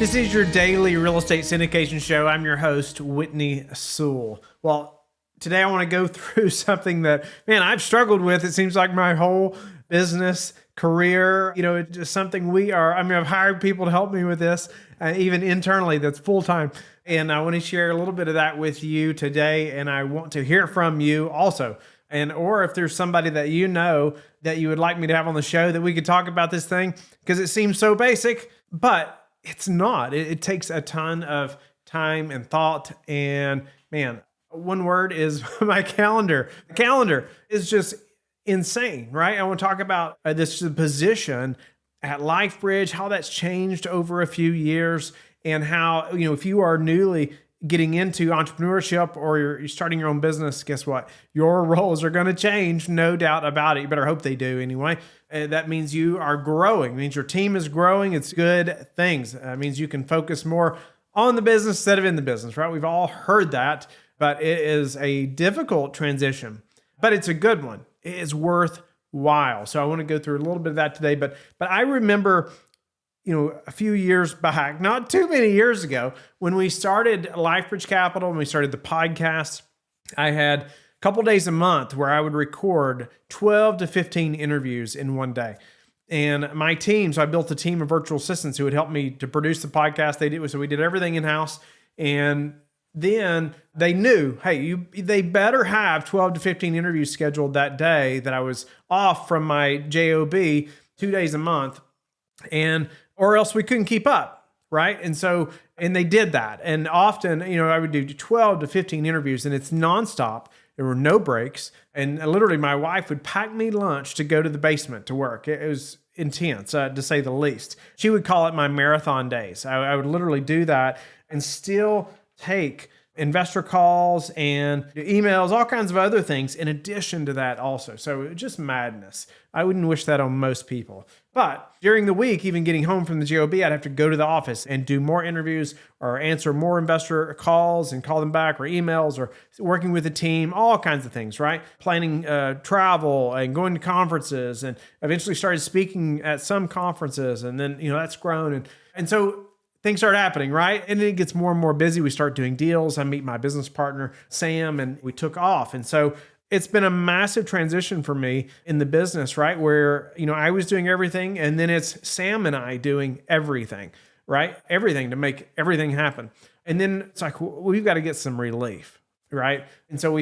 This is your daily real estate syndication show. I'm your host, Whitney Sewel. Well, today I want to go through something that, man, I've struggled with. It seems like my whole business career, it's just something I've hired people to help me with this, even internally, that's full-time. And I want to share a little bit of that with you today. And I want to hear from you also. Or if there's somebody that you know that you would like me to have on the show that we could talk about this thing, because it seems so basic, but it's not. It takes a ton of time and thought. And man, one word is my calendar. The calendar is just insane, right? I want to talk about this position at LifeBridge, how that's changed over a few years, and how, if you are newly getting into entrepreneurship or you're starting your own business, guess what? Your roles are going to change, no doubt about it. You better hope they do anyway. That means you are growing. It means your team is growing. It's good things. It means you can focus more on the business instead of in the business, right? We've all heard that, but it is a difficult transition, but it's a good one. It is worthwhile. So I want to go through a little bit of that today, but I remember a few years back, not too many years ago, when we started LifeBridge Capital and we started the podcast, I had a couple days a month where I would record 12 to 15 interviews in one day. And my team, so I built a team of virtual assistants who would help me to produce the podcast. So we did everything in-house. And then they knew, hey, they better have 12 to 15 interviews scheduled that day that I was off from my job 2 days a month. Or else we couldn't keep up, right? And they did that. And often, I would do 12 to 15 interviews and it's nonstop. There were no breaks. And literally my wife would pack me lunch to go to the basement to work. It was intense, to say the least. She would call it my marathon days. I would literally do that and still take investor calls and emails, all kinds of other things in addition to that also. So it was just madness. I wouldn't wish that on most people. But during the week, even getting home from the job, I'd have to go to the office and do more interviews or answer more investor calls and call them back, or emails, or working with a team, all kinds of things, right? Planning travel and going to conferences, and eventually started speaking at some conferences. And then, that's grown. And so things start happening, right? And it gets more and more busy. We start doing deals. I meet my business partner, Sam, and we took off. And so it's been a massive transition for me in the business, right? Where, I was doing everything, and then it's Sam and I doing everything, right? Everything to make everything happen. And then it's like, we've got to get some relief, right? And so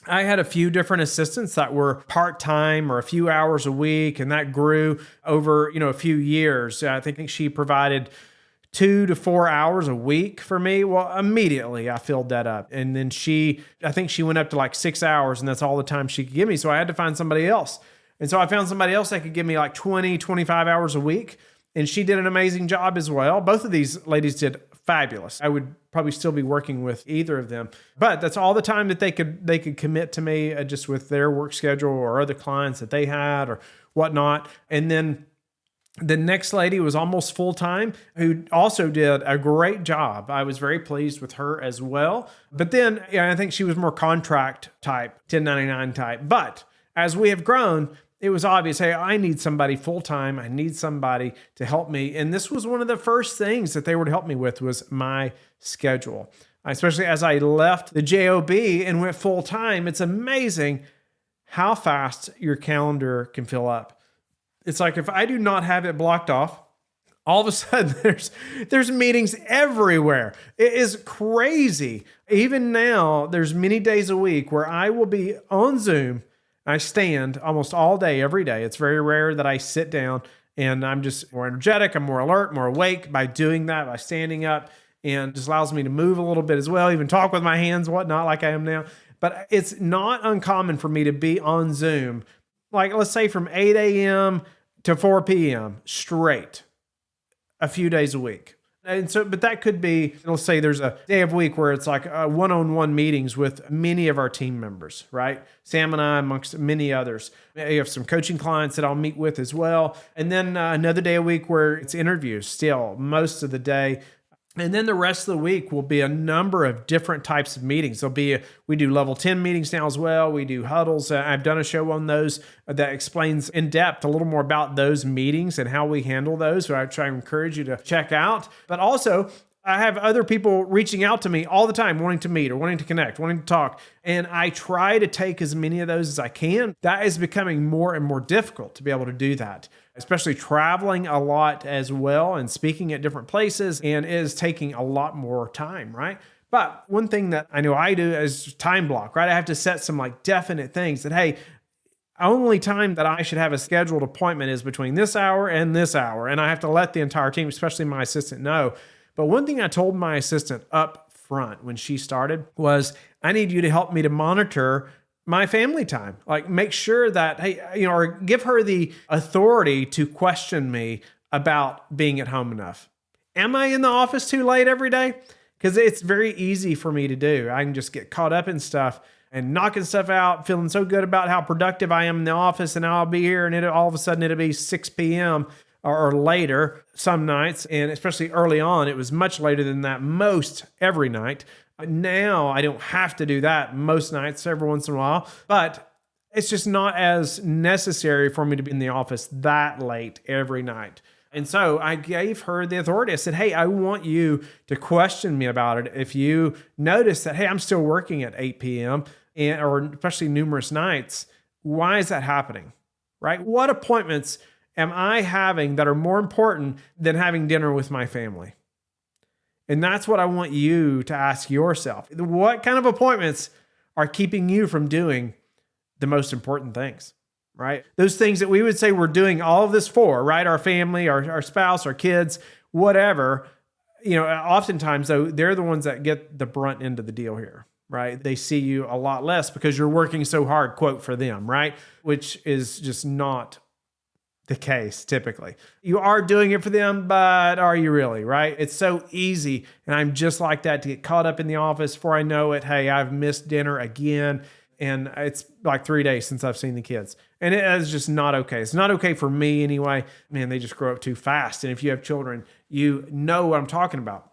I had a few different assistants that were part-time or a few hours a week, and that grew over, a few years. I think she provided 2 to 4 hours a week for me. Well, immediately I filled that up. And then I think she went up to like 6 hours, and that's all the time she could give me. So I had to find somebody else. And so I found somebody else that could give me like 20, 25 hours a week. And she did an amazing job as well. Both of these ladies did fabulous. I would probably still be working with either of them, but that's all the time that they could commit to me, just with their work schedule or other clients that they had or whatnot. And then the next lady was almost full-time, who also did a great job. I was very pleased with her as well. But then I think she was more contract type, 1099 type. But as we have grown, it was obvious, hey, I need somebody full-time. I need somebody to help me. And this was one of the first things that they were to help me with, was my schedule. Especially as I left the job and went full-time, it's amazing how fast your calendar can fill up. It's like, if I do not have it blocked off, all of a sudden there's meetings everywhere. It is crazy. Even now, there's many days a week where I will be on Zoom. I stand almost all day, every day. It's very rare that I sit down, and I'm just more energetic. I'm more alert, more awake by doing that, by standing up, and just allows me to move a little bit as well, even talk with my hands, whatnot, like I am now. But it's not uncommon for me to be on Zoom, like, let's say from 8 a.m. to 4 p.m. straight, a few days a week. And so, but that could be, let's say there's a day of week where it's like one-on-one meetings with many of our team members, right? Sam and I, amongst many others. You have some coaching clients that I'll meet with as well. And then another day a week where it's interviews still, most of the day. And then the rest of the week will be a number of different types of meetings. We do level 10 meetings now as well. We do huddles. I've done a show on those that explains in depth a little more about those meetings and how we handle those. So I try to encourage you to check out. But also, I have other people reaching out to me all the time, wanting to meet or wanting to connect, wanting to talk. And I try to take as many of those as I can. That is becoming more and more difficult to be able to do that, especially traveling a lot as well and speaking at different places, and it is taking a lot more time, right? But one thing that I know I do is time block, right? I have to set some like definite things that, hey, only time that I should have a scheduled appointment is between this hour and this hour. And I have to let the entire team, especially my assistant, know. But one thing I told my assistant up front when she started was, I need you to help me to monitor my family time. Like, make sure that, hey, or give her the authority to question me about being at home enough. Am I in the office too late every day? Because it's very easy for me to do. I can just get caught up in stuff and knocking stuff out, feeling so good about how productive I am in the office, and I'll be here, and all of a sudden it'll be 6 p.m. or later some nights, and especially early on, it was much later than that most every night. Now I don't have to do that most nights, every once in a while, but it's just not as necessary for me to be in the office that late every night. And so I gave her the authority. I said, hey, I want you to question me about it. If you notice that, hey, I'm still working at 8 p.m. Or especially numerous nights, why is that happening, right? What appointments am I having that are more important than having dinner with my family? And that's what I want you to ask yourself. What kind of appointments are keeping you from doing the most important things, right? Those things that we would say we're doing all of this for, right? Our family, our spouse, our kids, whatever. Oftentimes though, they're the ones that get the brunt end of the deal here, right? They see you a lot less because you're working so hard, quote, for them, right? Which is just not the case typically. You are doing it for them, but are you really, right? It's so easy. And I'm just like that, to get caught up in the office. Before I know it, hey, I've missed dinner again. And it's like 3 days since I've seen the kids. And it is just not okay. It's not okay for me anyway. Man, they just grow up too fast. And if you have children, you know what I'm talking about.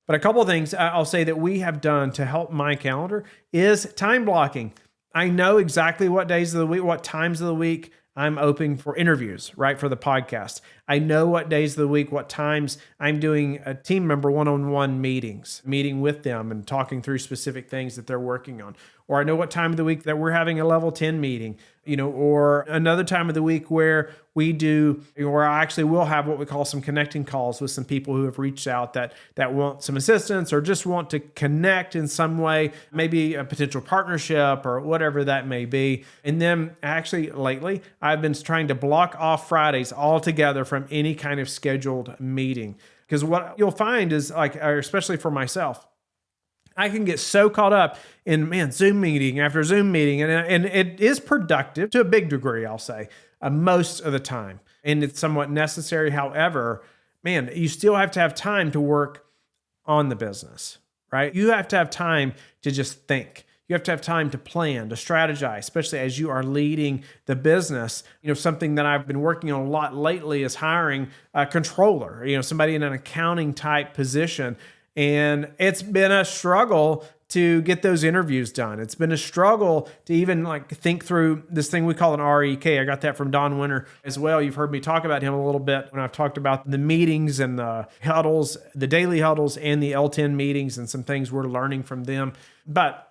But a couple of things I'll say that we have done to help my calendar is time blocking. I know exactly what days of the week, what times of the week I'm open for interviews, right, for the podcast. I know what days of the week, what times I'm doing a team member one-on-one meeting with them and talking through specific things that they're working on. Or I know what time of the week that we're having a level 10 meeting, or another time of the week where I actually will have what we call some connecting calls with some people who have reached out that want some assistance or just want to connect in some way, maybe a potential partnership or whatever that may be. And then actually lately, I've been trying to block off Fridays altogether from any kind of scheduled meeting. Because what you'll find is, especially for myself, I can get so caught up in, Zoom meeting after Zoom meeting, and it is productive to a big degree, I'll say, most of the time. And it's somewhat necessary. However, you still have to have time to work on the business, right? You have to have time to just think. You have to have time to plan, to strategize, especially as you are leading the business. Something that I've been working on a lot lately is hiring a controller, somebody in an accounting type position. And it's been a struggle to get those interviews done. It's been a struggle to even think through this thing we call an REK. I got that from Don Winter as well. You've heard me talk about him a little bit when I've talked about the meetings and the huddles, the daily huddles and the L10 meetings and some things we're learning from them. But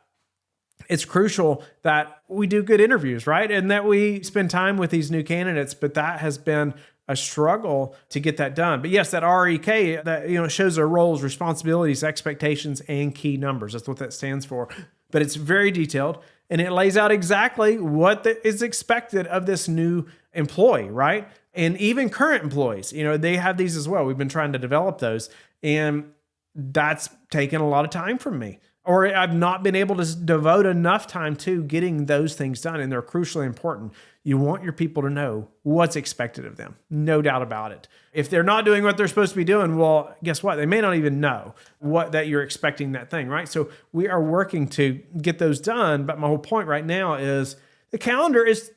it's crucial that we do good interviews, right? And that we spend time with these new candidates. But that has been a struggle to get that done. But yes, that REK, that shows their roles, responsibilities, expectations, and key numbers. That's what that stands for. But it's very detailed, and it lays out exactly what is expected of this new employee, right? And even current employees, they have these as well. We've been trying to develop those, and that's taken a lot of time from me. Or I've not been able to devote enough time to getting those things done, and they're crucially important. You want your people to know what's expected of them, no doubt about it. If they're not doing what they're supposed to be doing, well, guess what? They may not even know that you're expecting that thing, right? So we are working to get those done, but my whole point right now is the calendar is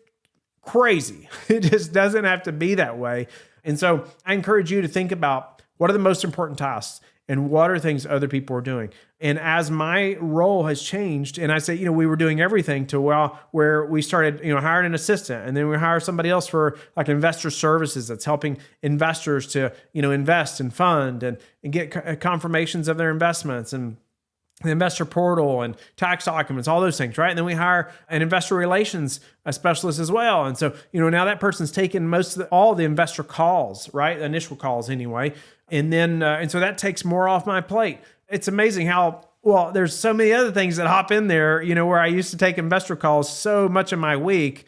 crazy. It just doesn't have to be that way. And so I encourage you to think about what are the most important tasks. and what are things other people are doing. And as my role has changed, and I say, we were doing everything to where we started, hiring an assistant, and then we hire somebody else for like investor services that's helping investors to, invest and fund and get confirmations of their investments and the investor portal and tax documents, all those things, right? And then we hire an investor relations specialist as well. And so, now that person's taken all the investor calls, right? The initial calls anyway. And then, and so that takes more off my plate. It's amazing how, there's so many other things that hop in there, where I used to take investor calls so much of my week.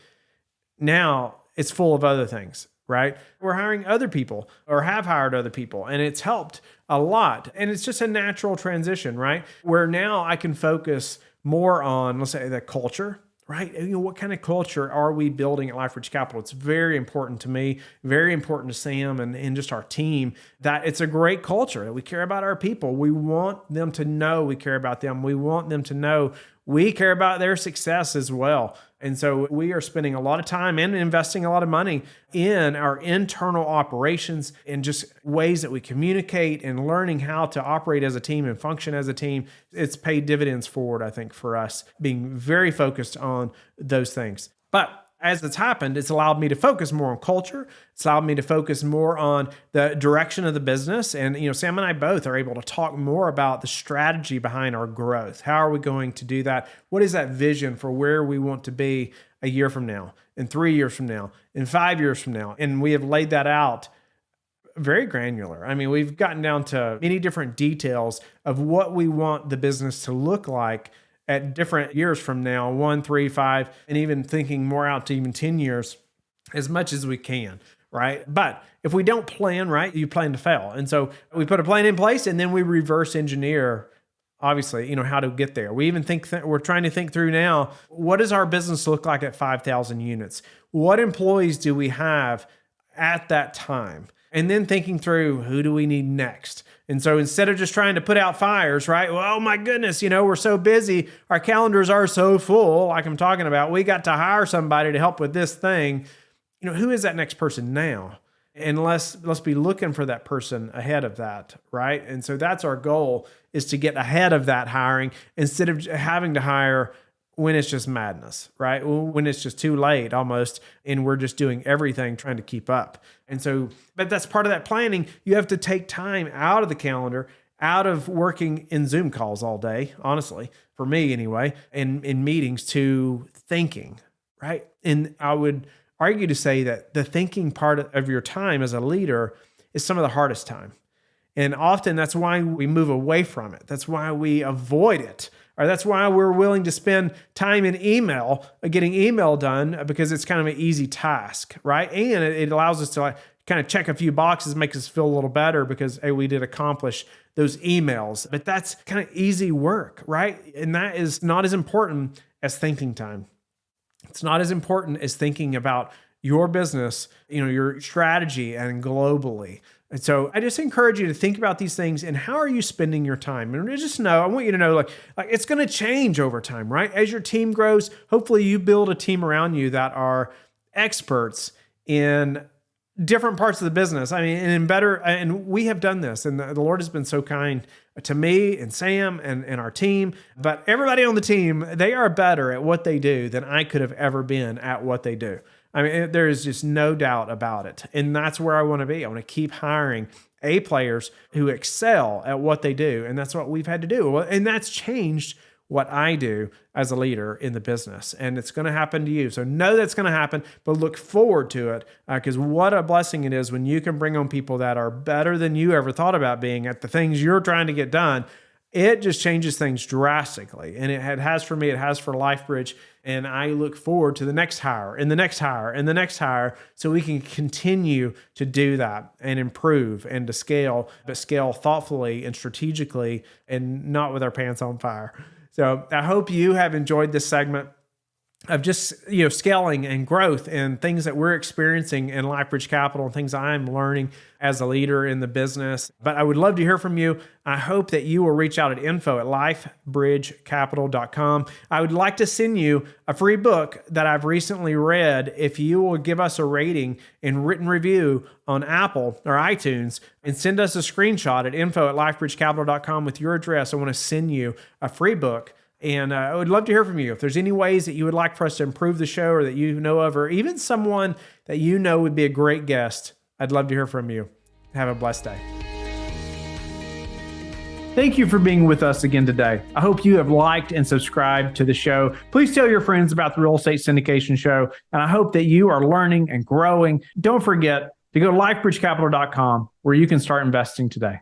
Now it's full of other things, right? We're hiring other people or have hired other people, and it's helped a lot. And it's just a natural transition, right? Where now I can focus more on, let's say, the culture, right? What kind of culture are we building at LifeBridge Capital? It's very important to me, very important to Sam and just our team, that it's a great culture, that we care about our people. We want them to know we care about them. We want them to know we care about their success as well. And so we are spending a lot of time and investing a lot of money in our internal operations and just ways that we communicate and learning how to operate as a team and function as a team. It's paid dividends forward, I think, for us being very focused on those things. But as it's happened, it's allowed me to focus more on culture. It's allowed me to focus more on the direction of the business. And, Sam and I both are able to talk more about the strategy behind our growth. How are we going to do that? What is that vision for where we want to be a year from now, and 3 years from now, and 5 years from now? And we have laid that out very granular. I mean, we've gotten down to many different details of what we want the business to look like at different years from now, 1, 3, 5, and even thinking more out to even 10 years, as much as we can, right? But if we don't plan right, you plan to fail. And so we put a plan in place, and then we reverse engineer, obviously, how to get there. We even we're trying to think through now, what does our business look like at 5,000 units? What employees do we have at that time? And then thinking through, who do we need next? And so instead of just trying to put out fires, right? Well, oh my goodness, we're so busy. Our calendars are so full, like I'm talking about. We got to hire somebody to help with this thing. Who is that next person now? And let's be looking for that person ahead of that, right? And so that's our goal, is to get ahead of that hiring instead of having to hire when it's just madness, right? When it's just too late almost, and we're just doing everything trying to keep up. And so, but that's part of that planning. You have to take time out of the calendar, out of working in Zoom calls all day, honestly, for me anyway, and in meetings, to thinking, right? And I would argue to say that the thinking part of your time as a leader is some of the hardest time. And often that's why we move away from it. That's why we avoid it. Or that's why we're willing to spend time in email, getting email done, because it's kind of an easy task, right? And it allows us to kind of check a few boxes, makes us feel a little better because, hey, we did accomplish those emails. But that's kind of easy work, right? And that is not as important as thinking time. It's not as important as thinking about your business, your strategy, and globally. And so I just encourage you to think about these things and how are you spending your time? And just know, I want you to know, like it's going to change over time, right? As your team grows, hopefully you build a team around you that are experts in different parts of the business. I mean, and we have done this, and the Lord has been so kind to me and Sam and our team, but everybody on the team, they are better at what they do than I could have ever been at what they do. I mean, there is just no doubt about it. And that's where I want to be. I want to keep hiring A players who excel at what they do. And that's what we've had to do. And that's changed what I do as a leader in the business. And it's going to happen to you. So know that's going to happen, but look forward to it, because what a blessing it is when you can bring on people that are better than you ever thought about being at the things you're trying to get done. It just changes things drastically. And it has for me, it has for LifeBridge. And I look forward to the next hire and the next hire and the next hire, so we can continue to do that and improve and to scale, but scale thoughtfully and strategically and not with our pants on fire. So I hope you have enjoyed this segment. of just, scaling and growth and things that we're experiencing in LifeBridge Capital and things I'm learning as a leader in the business. But I would love to hear from you. I hope that you will reach out at info@lifebridgecapital.com. I would like to send you a free book that I've recently read if you will give us a rating and written review on Apple or iTunes and send us a screenshot at info@lifebridgecapital.com with your address. I want to send you a free book. And I would love to hear from you. If there's any ways that you would like for us to improve the show or that you know of, or even someone that you know would be a great guest, I'd love to hear from you. Have a blessed day. Thank you for being with us again today. I hope you have liked and subscribed to the show. Please tell your friends about the Real Estate Syndication Show. And I hope that you are learning and growing. Don't forget to go to lifebridgecapital.com where you can start investing today.